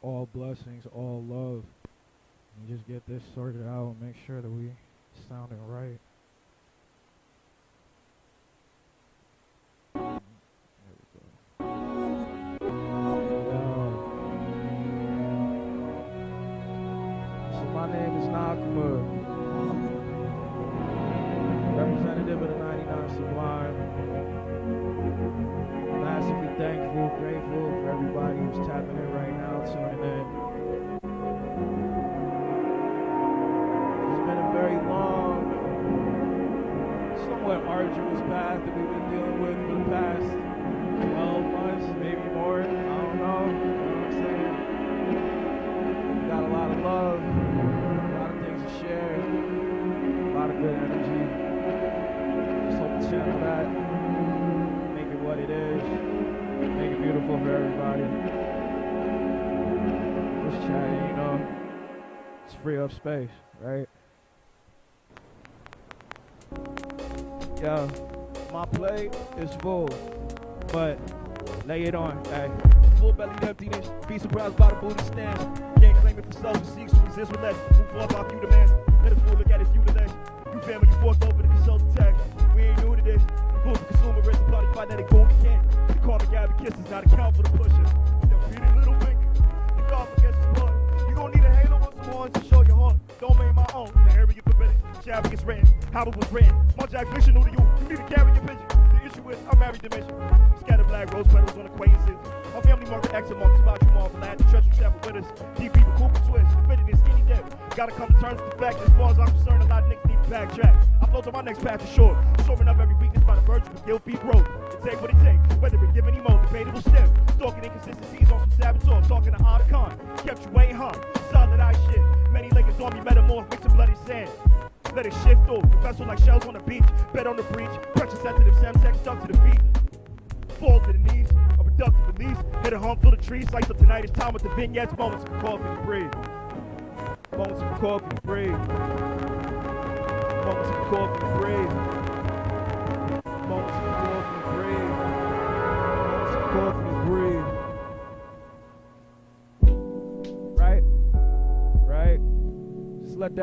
all blessings, all love. And just get this sorted out and make sure that we sounding right. There we go. So my name is NAKAMA, representative of the 99 Sublime. Massively thankful, grateful for everybody who's tapping in right now, tuning in. It's been a very long, somewhat arduous path that we've been dealing with for the past 12 months, maybe more. I don't know. You know what I'm saying? We got a lot of love, a lot of things to share, a lot of good energy. Just hope to channel that, make it what it is, make it beautiful for everybody. Just chatting, you know. It's free up space, right? Yo, my plate is full, but lay it on, hey. Full bellied emptiness, be surprised by the booty stance. Can't claim it for self, it seeks to resist with less. Move forward by few demands. Let a fool look at his view to less. You family, you forced over the consult attack. We ain't new to this. Fools to consumerist, bloody kinetic boom, you can't. The karma gab kisses, not account for the pushes. Your pretty little finger, you golf against the blood. You gon' need a halo on some horns to show your heart. Don't make my own, the area forbidden. Shabby gets written, how it was written. My Jack fictional to you, you need to carry your pigeon. The issue is, I'm married to mission. Scatter black rose petals on acquaintances. My family market exit marks about you all glad the treasure travel with us. Deep the Cooper twist, fitted in skinny dip. Gotta come to terms with the fact that as far as I'm concerned, a lot of niggas need to backtrack. I float to my next patch of shore, shoring up every weakness by the virtue of guilt feet growth. It take what it take, whether it give any more debatable step. Stalking inconsistencies on some saboteur, talking to odd con. Kept you waiting, huh? Solid eye shit. Many layers on me, metamorph, mix some bloody sand. Let it shift through, the vessel like shells on the beach. Bed on the breach, pressure sensitive semsex stuck to the feet. Fall to the knees, a reductive release. Hit a home full of trees, slice up tonight. It's time with the vignettes, moments of coffee to breathe. Moments of coffee to breathe. Moments of coffee to breathe. Moments of coffee to breathe. Moments of coffee to breathe. Right? Right? Just let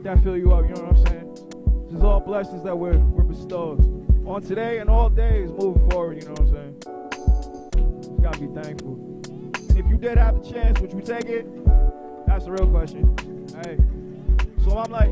that fill you up, you know what I'm saying? This is all blessings that we're bestowed on today and all days moving forward, you know what I'm saying? Just gotta be thankful. And if you did have the chance, would you take it? That's the real question. Hey. So I'm like,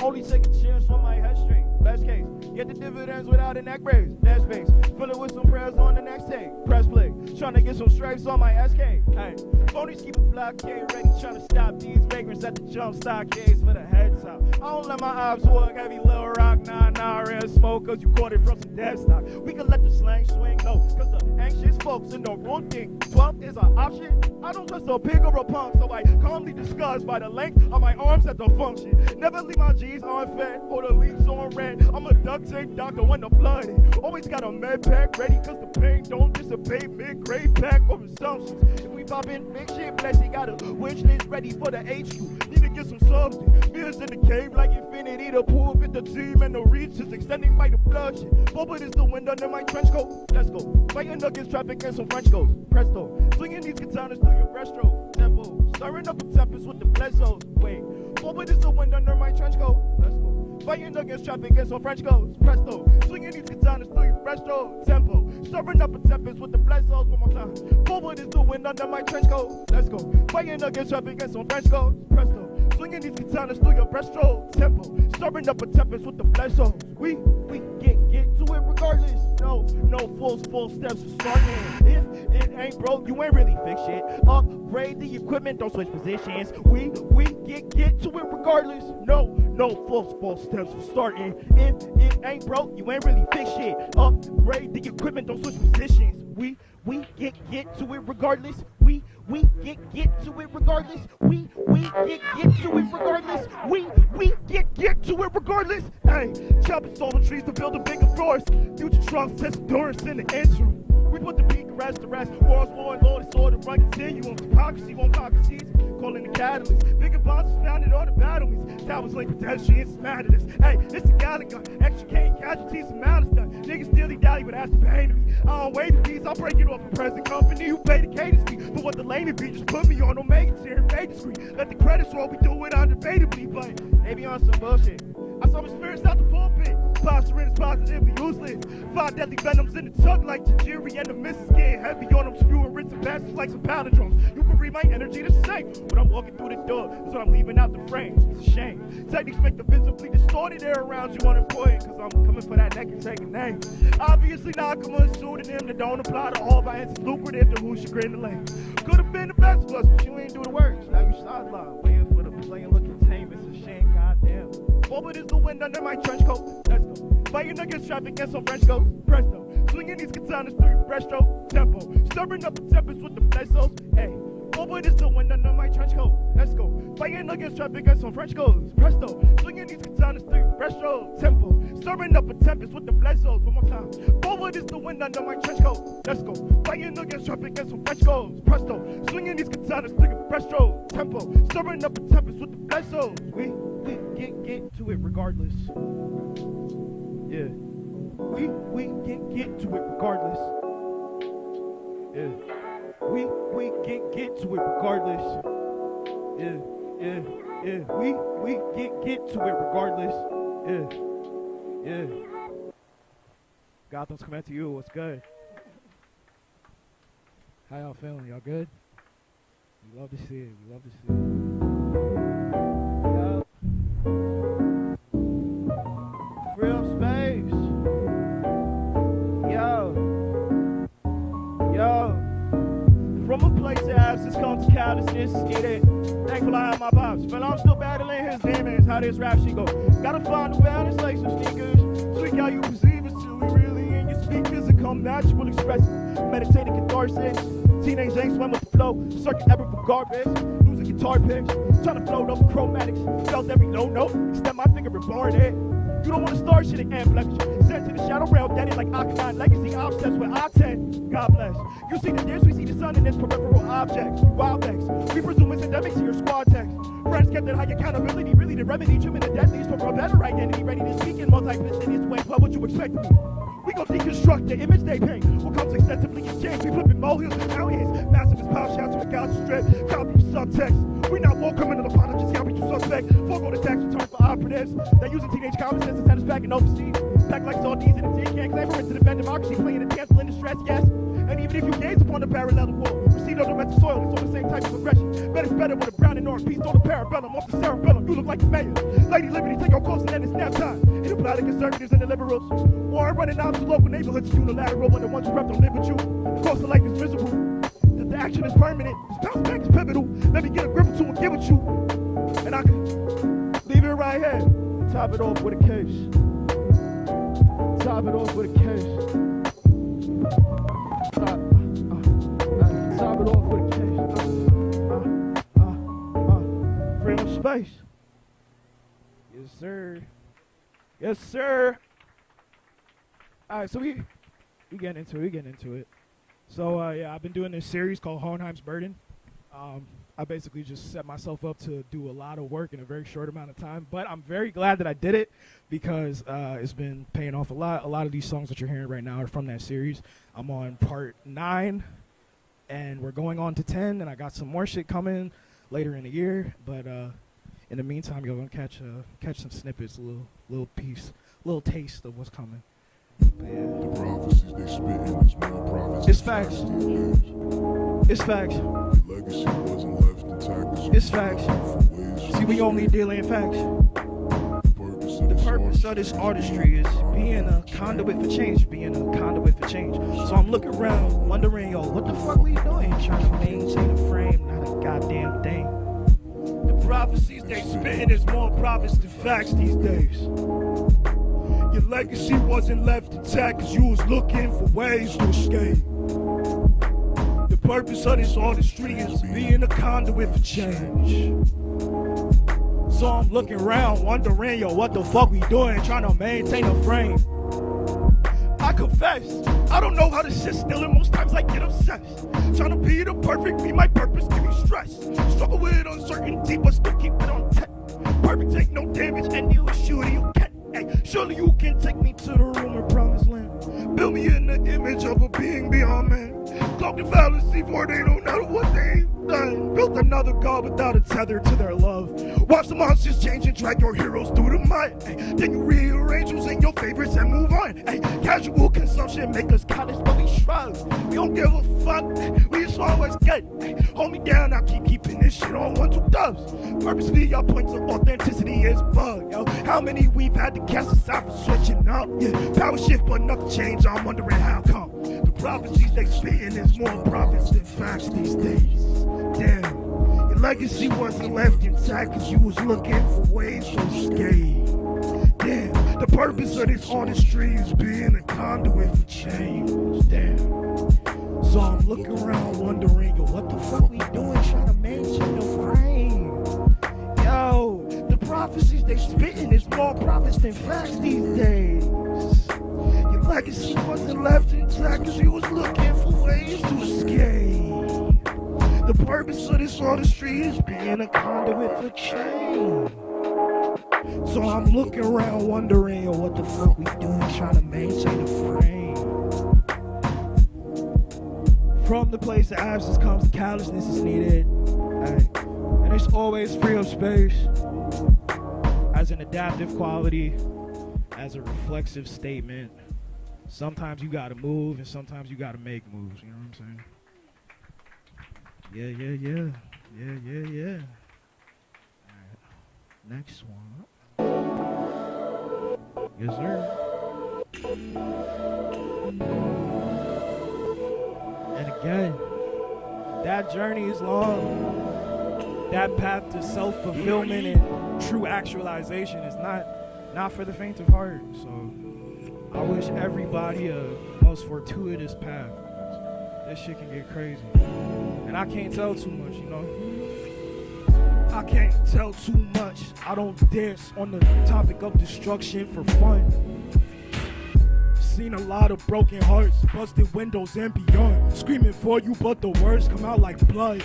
only take a chance on my head straight. Best case, get the dividends without a neck brace. Dead space, fill it with some prayers on the next take. Press play, trying to get some stripes on my SK. Hey, phonies keep a blockade ready, trying to stop these vagrants at the jump stockades for the head top. I don't let my eyes work, heavy little rock, nah, red smoke, cause you caught it from some dead stock. We can let the slang swing, no, cause the anxious folks in the wrong thing. 12 is an option. I don't trust a pig or a punk, so I calmly discuss by the length of my arms that don't function. Never leave my G's unfed or the leaves on red. I'm a duct tape doctor when the blood hit. Always got a med pack ready, cause the pain don't dissipate. Mid-grade pack of assumptions. If we pop in big shit, blessing got a wish list ready for the HQ. Need to get some substance. Mirrors in the cave like infinity. The pool fit the team and the reach is extending by the bloodshed. Bubble is the wind under my trench coat. Let's go. Fighting against traffic and some French goes. Presto. Swinging these katanas through your breaststroke. Tempo. Stirring up a tempest with the blessos. Wait. Bubble is the wind under my trench coat. Let's go. Fighting against traffic and some French goes. Presto. Swinging these katanas through your breaststroke. Tempo. Stirring up a tempest with the blessos. One more time. Bubble is the wind under my trench coat. Let's go. Fighting against traffic and some French goes. Presto. Swinging these katanas through your breaststroke. Tempo. Stirring up a tempest with the blessos. We get to it regardless. No full steps to starting. If it ain't broke, you ain't really fix shit. Upgrade the equipment, don't switch positions. We get to it regardless. No full steps to starting. If it ain't broke, you ain't really fix shit. Upgrade the equipment, don't switch positions. We get to it regardless. We get to it regardless. We get to it regardless. We get to it regardless. Hey, chopping stolen trees to build a bigger forest. Future trunks test endurance in the interim. We put the peak rest to rest. Wars, war, and law, disorder, run continuum. Hypocrisy won't hypocrisy. Calling the catalyst. Bigger bonds is founded on the battlements. Towers link pedestrians, mad at us. Hey, it's the Gallagher. Extra K casualties, some malice done. Niggas dilly dally, but that's the pain to me. I don't wait to these, I'll break it off a present company who pay the cadence fee. For what the lane be. Just put me on Omega tier and major screen. Let the credits roll, we do it undebatably, but they be on some bullshit. I saw my spirits out the pulpit. Posturing is positively useless. 5 deadly venoms in the tug like Tajiri, and the missus getting heavy on them, spewing rinse and bastards like some palindromes. You can read my energy the same when I'm walking through the door. That's when I'm leaving out the frames. It's a shame. Techniques make the visibly distorted air around you unimportant, cause I'm coming for that neck and taking name. Obviously, NAKAMA is pseudonym that don't apply to all by it's lucrative to who chagrin the lane. Could have been the best of us, but you ain't do the works. Now you sideline, waiting for the play and looking tame. It's a shame, goddamn. Forward is the wind under my trench coat. Let's go. Fighting against traffic and some French goes. Presto. Swinging these katanas through your breaststroke. Tempo. Stirring up the tempest with the blessos. Hey. Forward is the wind under my trench coat. Let's go. Fighting against traffic and some French goes. Presto. Swinging these katanas through your breaststroke. Tempo. Stirring up a tempest with the blessos. One more time. Forward is the wind under my trench coat. Let's go. Fighting against traffic and some French goes. Presto. Swinging these katanas through your breaststroke. Tempo. Stirring up a tempest with the blessos. We get to it regardless. Yeah. We get to it regardless. Yeah. We get to it regardless. Yeah. We get to it regardless. Yeah. Gotham's Kemetiu, what's good? How y'all feeling? Y'all good? We love to see it. Free up space. Yo. From a place of absence comes callousness, get it. Thankful I have my pops. Feel I'm still battling his demons, how this rap shit go. Gotta find a balance like some sneakers. Tweak how you perceive us till we really in your speakers and come natural express. Meditating catharsis. Teenage angst swim with the flow. Circuit ever for garbage. Losing guitar picks. Trying to float over chromatics. Felt every low note. Extend my finger and bar it. You don't want to start shit at ambulex. Sent to the shadow realm, dead it like Akhenaten legacy. Obsessed with I-10. God bless. You see the dish, we see the sun in its peripheral objects. Wild things. We presume it's endemic to your squad text. Friends kept that high accountability, really the remedy. Trimming the deadliest for a better identity. Ready to speak in multiplicitous ways. What would you expect of me? We gon' deconstruct the image they paint. What comes extensively exchanged. We flipping molehills and aliens. Massive as power shouts to the Gaza Strip. Copy subtext. We not war criminal apologists. Gotta be too suspect. Forgo the tax return for operatives. They using teenage common sense to send us back and overseas. Pack like sardines in a tin can. Clamor to defend democracy. Playing a dance in distress, yes. And even if you gaze upon the parallel wall, receive on the domestic soil, it's on the same type of progression. Bet it's better with a brown and orange piece on the parabellum, off the cerebellum. You look like the mayor. Lady Liberty, take your course and then it's snap time. It apply to conservatives and the liberals. War running out to local neighborhoods is unilateral, when the ones who rep don't live with you. The cost of life is miserable. That the action is permanent. This bounce back is pivotal. Let me get a grip or two and give it you. And I can leave it right here. Top it off with a case. Top it off with a case. Top it off with a case. Free up space. Yes, sir. Yes, sir. All right, so we getting into it. So I've been doing this series called Hohenheim's Burden. I basically just set myself up to do a lot of work in a very short amount of time, but I'm very glad that I did it because it's been paying off a lot. A lot of these songs that you're hearing right now are from that series. I'm on part 9, and we're going on to 10, and I got some more shit coming later in the year. But in the meantime, you're gonna catch some snippets, a little piece, a little taste of what's coming. But yeah. The prophecies they spitting is more prophets. It's facts. It's facts. Legacy wasn't left intact. It's facts. See, we only dealing in facts. The purpose of this artistry is being a conduit for change. So I'm looking around, wondering, yo, what the fuck we doing? Trying to maintain a frame, not a goddamn thing. The prophecies they spitting is more prophets than facts these days. Your legacy wasn't left intact cause you was looking for ways to escape. The purpose of this artistry is being a conduit for change. So I'm looking around, wondering, yo, what the fuck we doing? Trying to maintain a frame. I confess, I don't know how to sit still, and most times I get obsessed. Trying to be the perfect me, my purpose give me stress. Struggle with uncertainty, but still keep it on tech. Perfect, take no damage, and you assure you can. Hey, surely you can take me to the room of promised land. Build me in the image of a being beyond man. Cloaked in fallacy for they don't know what they've done. Built another god without a tether to their love. Watch the monsters change and drag your heroes through the mud. Ay, then you rearrange who's in your favorites and move on. Ay, casual consumption make us callous but we shrug. We don't give a fuck, we just always good. Ay, hold me down, I'll keep keeping this shit on 1, 2 dubs. Purposely your points of authenticity is bug, yo. How many we've had to cast aside for switching up? Yeah, power shift but nothing change, I'm wondering how come. The prophecies they spitting is more prophets than facts these days. Damn, your legacy wasn't left intact cause you was looking for ways to escape. Damn, the purpose of this artistry is being a conduit for change. Damn, so I'm looking around wondering, yo, what the fuck we doing trying to maintain the frame? Yo, the prophecies they spitting is more prophets than facts these days. Your legacy wasn't left intact cause you was looking for ways to escape. The purpose of this artistry is being a conduit for change. So I'm looking around wondering, yo, what the fuck we doing trying to maintain the frame? From the place of absence comes the callousness is needed. Ay, and it's always free of space. As an adaptive quality, as a reflexive statement. Sometimes you gotta move and sometimes you gotta make moves, you know what I'm saying? Yeah. Alright, next one. Yes, sir. And again, that journey is long. That path to self-fulfillment and true actualization is not for the faint of heart. So I wish everybody a most fortuitous path. This shit can get crazy. And I can't tell too much, you know? I can't tell too much. I don't dance on the topic of destruction for fun. Seen a lot of broken hearts, busted windows and beyond. Screaming for you, but the words come out like blood.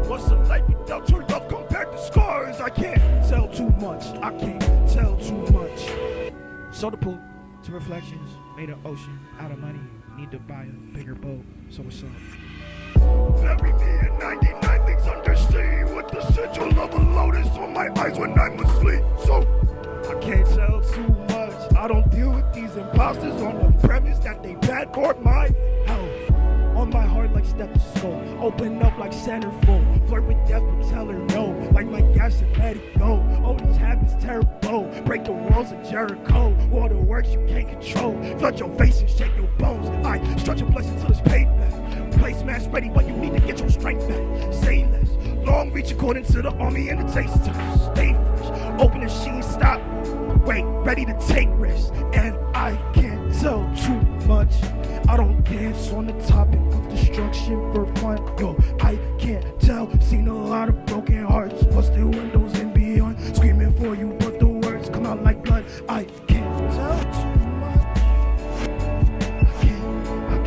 What's a life without your love compared to scars? I can't tell too much. I can't tell too much. So the pool to reflections, made an ocean out of money. Need to buy a bigger boat. So what's up? Bury me in 99 leagues under sea with the sigil of a lotus on my eyes when I'm asleep. So I can't tell too much. I don't deal with these imposters on the premise that they bad for my health. On my heart like stethoscope, open up like centerfold. Flirt with death but tell her no, like my gas and let it go. Oh, these habits terrible, break the walls of Jericho. Water works you can't control, flood your face and shake your bones. I stretch your blessing till it's paid back. Place mass ready when you need to get your strength back. Say less, long reach according to the army and the taste test. Stay fresh, open the sheet, stop, wait, ready to take risks. And I can't tell too much. I don't dance on the topic of destruction for fun. Yo, I can't tell. Seen a lot of broken hearts, busted windows and beyond. Screaming for you, but the words come out like blood. I can't tell too much. I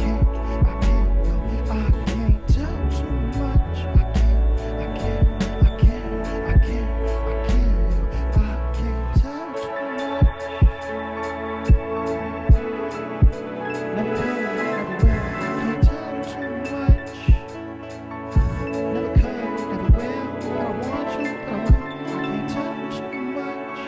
can't tell too much. I can't tell too much. Never could, never will, can't tell too much. Never could, never will, but I want you, but I can't tell too much.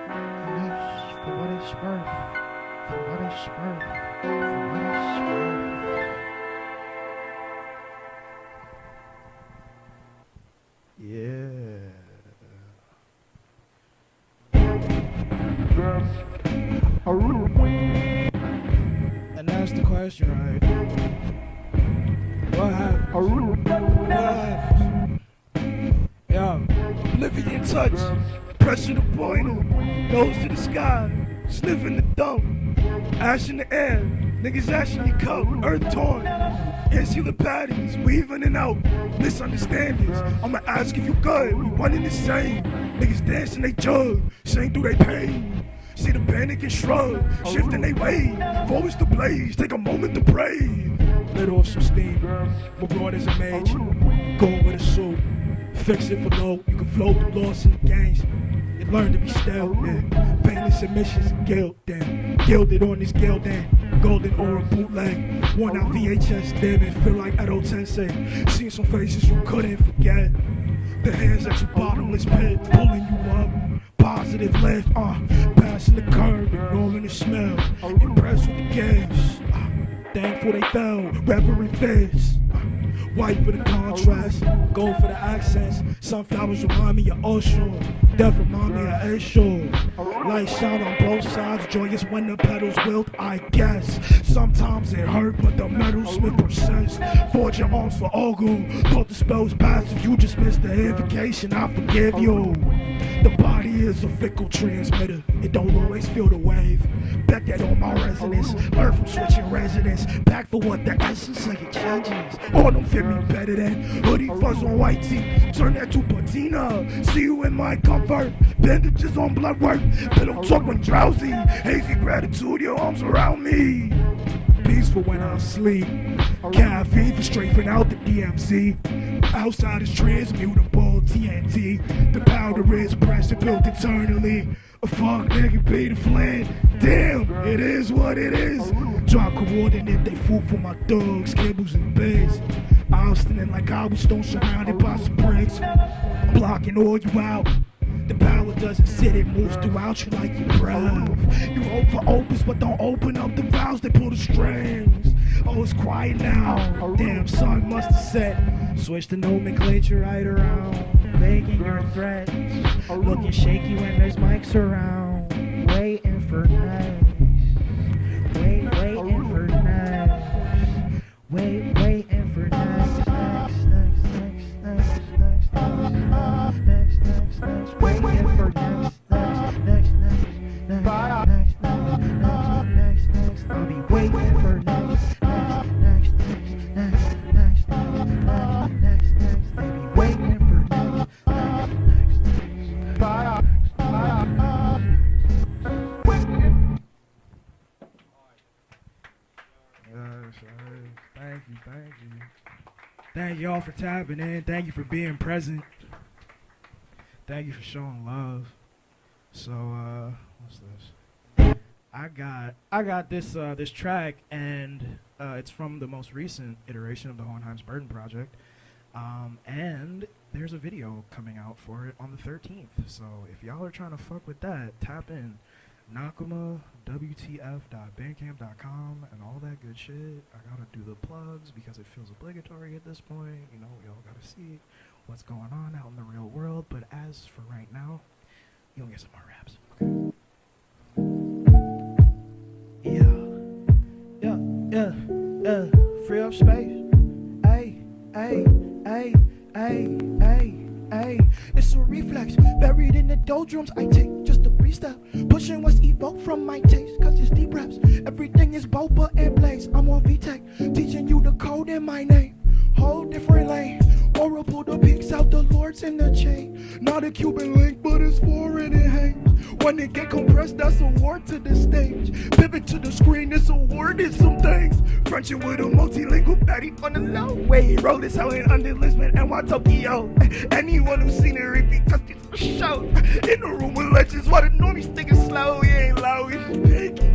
And that's for what it's worth, for what it's worth, for what it's worth. Yeah. And that's the question, right? What happened? Yeah, living in touch, pressure to pointer, nose to the sky, sniffing the dump, ash in the air, niggas actually come, earth torn, insular patterns, weaving and out, misunderstandings. I'ma ask if you good, we one in the same. Niggas dancing they jug, sing through they pain. See the panic and shrug, shifting they way. Forwards to blaze, take a moment to pray. Let off some steam, my broad as a mage, going with a suit. Fix it for low, you can flow through loss in the games. You learn to be still, yeah. Painless submissions and guilt, damn. Gilded on this gilded, golden or a bootleg. Worn out VHS, damn it, feel like Edo Tensei. Seen some faces you couldn't forget. The hands at your bottomless pit, pulling you up. Positive lift, passing the curb, ignoring the smell. Impressed with the gifts, thankful they fell, reverent face. White for the contrast, gold for the accents. Sunflowers remind me of ocean, death remind me of Aishore. Light shine on both sides, joyous when the petals wilt, I guess. Sometimes it hurt, but the metalsmith persists. Forge your arms for Ogu, thought the spell's passive, you just missed the invocation, I forgive you. The body is a fickle transmitter, it don't always feel the wave. Bet that on my resonance, learn from switching residence. Back for what the essence of it changes. All don't fit me better than hoodie fuzz on white tee. Turn that to patina, see you in my comfort. Bandages on blood work, pillow talk when drowsy. Hazy gratitude, your arms around me. Peaceful when I sleep, caffeine for strafing out the DMZ. Outside is transmutable TNT. The powder is pressed and built eternally. A fuck nigga Peter Flynn. Damn, it is what it is. Drop coordinate, they fool for my dogs, cables and beds. Obstinate like cobblestone surrounded by springs. I'm blocking all you out. The power doesn't sit, it moves throughout you like your breath. You hope for opens, but don't open up the valves, they pull the strings. Oh, it's quiet now. Damn, sun must have set. Switch the nomenclature right around. Faking your threats. Looking shaky when there's mics around. Waiting for next. Waiting for next. Waiting for next. Waiting for next. I'll be waiting for next. Thank you. Thank y'all for tapping in. Thank you for being present. Thank you for showing love. So, what's this? I got this track, and it's from the most recent iteration of the Hohenheim's Burden project. And there's a video coming out for it on the 13th. So if y'all are trying to fuck with that, tap in NAKAMA, WTF.bandcamp.com, and all that good shit. I gotta do the plugs because it feels obligatory at this point. You know, we all gotta see what's going on out in the real world. But as for right now, you'll get some more raps. Okay. Yeah. Free up space. Ay. It's a reflex buried in the doldrums. I take just a brief step, pushing what's evoked from my taste. Cause it's deep reps, everything is boba and blaze. I'm on V.6, teaching you the code in my name. Whole different lane, Aura pull the peaks out, the lords in the chain. Not a Cuban link, but it's foreign, it hangs. When it get compressed, that's a word to the stage. Pivot to the screen, it's a word in some things. Frenching with a multilingual baddie on the low way. Roll this out in under Lisbon and why Tokyo. Anyone who's seen it repeat cause it's for show. In the room with legends, why the normies think it's slow. He ain't low, he's picky.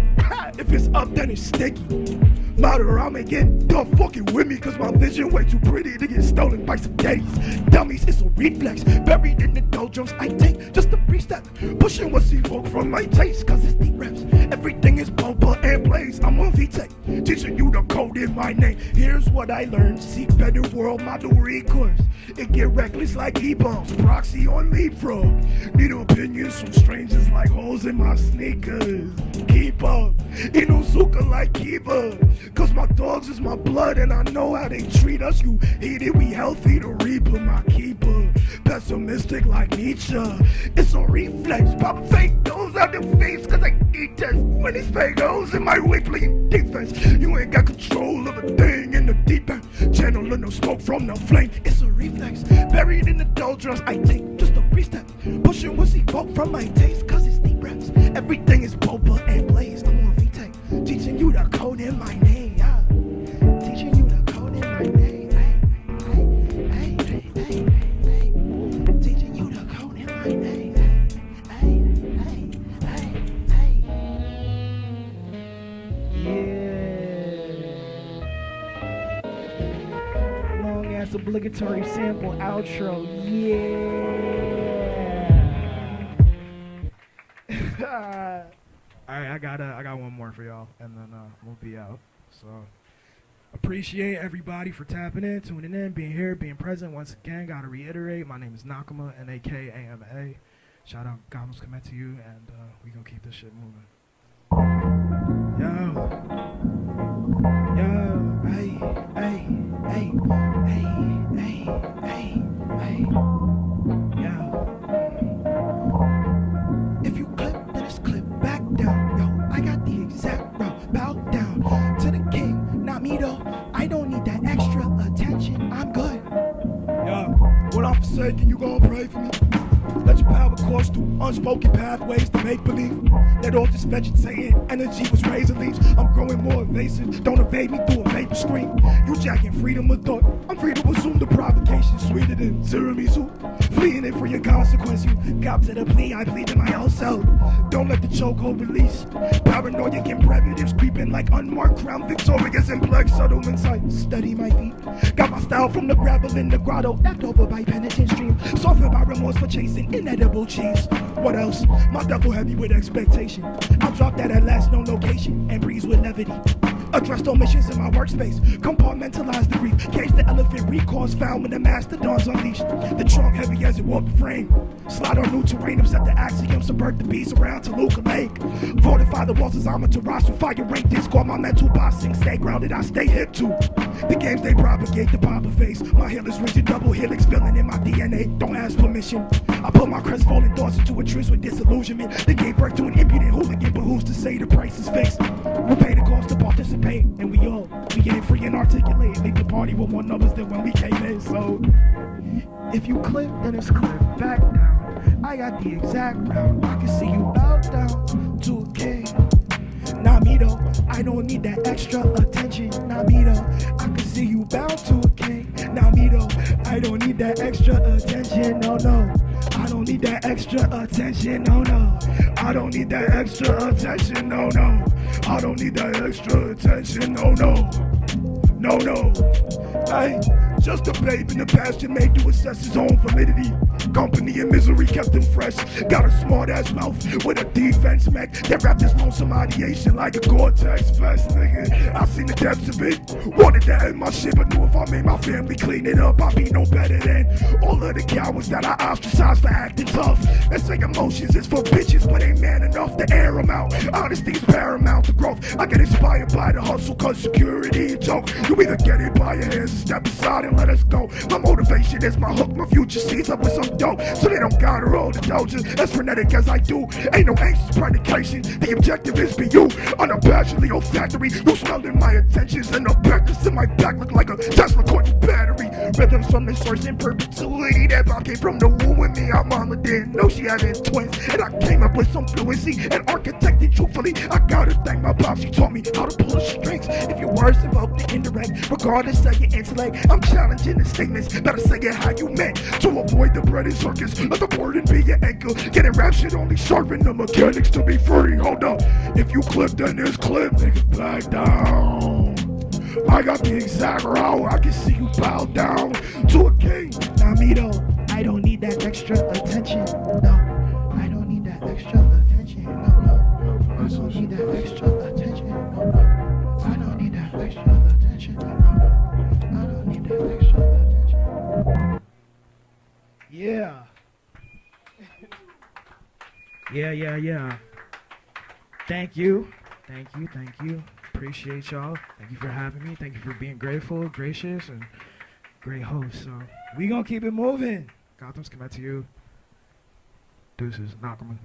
If it's up, then it's sticky. Matter, I'm again, don't fucking with me, cause my vision way too pretty to get stolen by some gays. Dummies, it's a reflex, buried in the doldrums. I take just a brief step, pushing what's evoked from my taste, cause it's deep reps. Everything is boba and blaze. I'm on V.6, teaching you the code in my name. Here's what I learned, seek better world model recourse. It get reckless like e-bombs, proxy on leapfrog. Need opinions from strangers like holes in my sneakers. Keep up, Inozuka like Kiba. Cause my dogs is my blood and I know how they treat us. You hate it, we healthy, the reaper, my keeper. Pessimistic like Nietzsche. It's a reflex, pop fake nose out the face cause I need test. When it's fake hoes in my way playing defense. You ain't got control of a thing in the deep end. Channeling no smoke from the flame. It's a reflex, buried in the doldrums. I take just a brief step, pushing what's evoked from my taste cause it's deep reps. Everything is boba and blaze. I'm on V.6, teaching you the code in my name. Yeah. Teaching you the code in my name. That's obligatory sample outro. Yeah. All right, I got one more for y'all, and then we'll be out. So appreciate everybody for tapping in, tuning in, being here, being present. Once again, gotta reiterate, my name is NAKAMA, NAKAMA. Shout out Gotham Kemetiu, and we gonna keep this shit moving. Yo, hey, hey, hey, hey, hey, hey, hey, yo. If you clip, then it's clip back down. Yo, I got the exact route. Bow down to the king, not me though. I don't need that extra attention. I'm good. Yo, what I'm saying, can you go and pray for me? Let your power course through unspoken pathways to make believe that all this vegetating energy was razor leaves. I'm growing more evasive, don't evade me through a vapor screen. You jacking freedom of thought, I'm free to assume the provocation sweeter than tiramisu. Fleeing it for your consequence, you cop to the plea, I plead to my own self. Don't let the chokehold release. Paranoiac imperatives creeping like unmarked crown victorious and black settlements. I study my feet, got my style from the gravel in the grotto, left over by penitent stream, softened by remorse for chasing inedible cheese. What else? My duffel heavy with expectation. I'll drop that at last known location and breeze with levity. Addressed omissions in my workspace, compartmentalize the grief, cage the elephant recourse found when the mastodons unleashed. The trunk heavy as it warped the frame, slide on new terrain, upset the axiom, subvert the beast around Toluca Lake. Fortify the walls as armor to rise with fire rank discord, my mental bossing, stay grounded, I stay hip to the games they propagate, the pop face. My heel is rigid, double helix filling in my DNA, don't ask permission. I put my crestfallen thoughts into a truce with disillusionment. The gave birth to an impudent hooligan, but who's to say the price is fixed? We'll pay the cost to participate, and we get it free and articulate. Make the party with more numbers than when we came in. So if you clip, then it's clip back down. I got the exact route. I can see you bow down to a king. Not me though, I don't need that extra attention. Not me though, I can see you bow to a king. Not me though, I don't need that extra attention. No, no, I don't need that extra attention. No, no, I don't need that extra attention. No, no, I don't need that extra attention. No, no, no, no. Hey, just a babe in the pasture made to assess his own validity. Company and misery kept him fresh. Got a smart ass mouth with a defense mech that wrapped his lonesome ideation like a Gore-Tex vest, nigga. I seen the depths of it. Wanted to end my shit, but knew if I made my family clean it up, I'd be no better than all of the cowards that I ostracized for acting tough. And say emotions is for bitches, but ain't man enough to air them out. Honesty is paramount to growth. I get inspired by the hustle, cause security a joke. You either get it by your hands or step aside and let us go. My motivation is my hook, my future sees up with some dope, so they don't gotta roll the doja. As frenetic as I do, ain't no anxious predication. The objective is for you, unabashedly olfactory. You smelling my intentions, and the practice in my back look like a Tesla coil battery. Rhythms from the source in perpetuity. That bomb came from the womb with me. Our mama didn't know she having twins, and I came up with some fluency and architected truthfully. I gotta thank my pop, she taught me how to pull the strings. If your words invoke the indirect, regardless of your intellect, I'm challenging the statements. Better say it how you meant to avoid the bread and circus. Let the burden be your anchor. Getting rap shit only serving the mechanics to be free. Hold up, if you clip, then it's clip. Nigga, back down. I got the exact route. I can see you bow down to a king. Not me though. I don't need that extra attention. No, I don't need that extra attention. No, no. I don't need that extra attention. No, no. I don't need that extra attention. No, no. I don't need that extra attention. Yeah. Yeah. Thank you. Appreciate y'all. Thank you for having me. Thank you for being grateful, gracious, and great host. So we gonna keep it moving. Gotham's coming to you. Deuces, NAKAMA.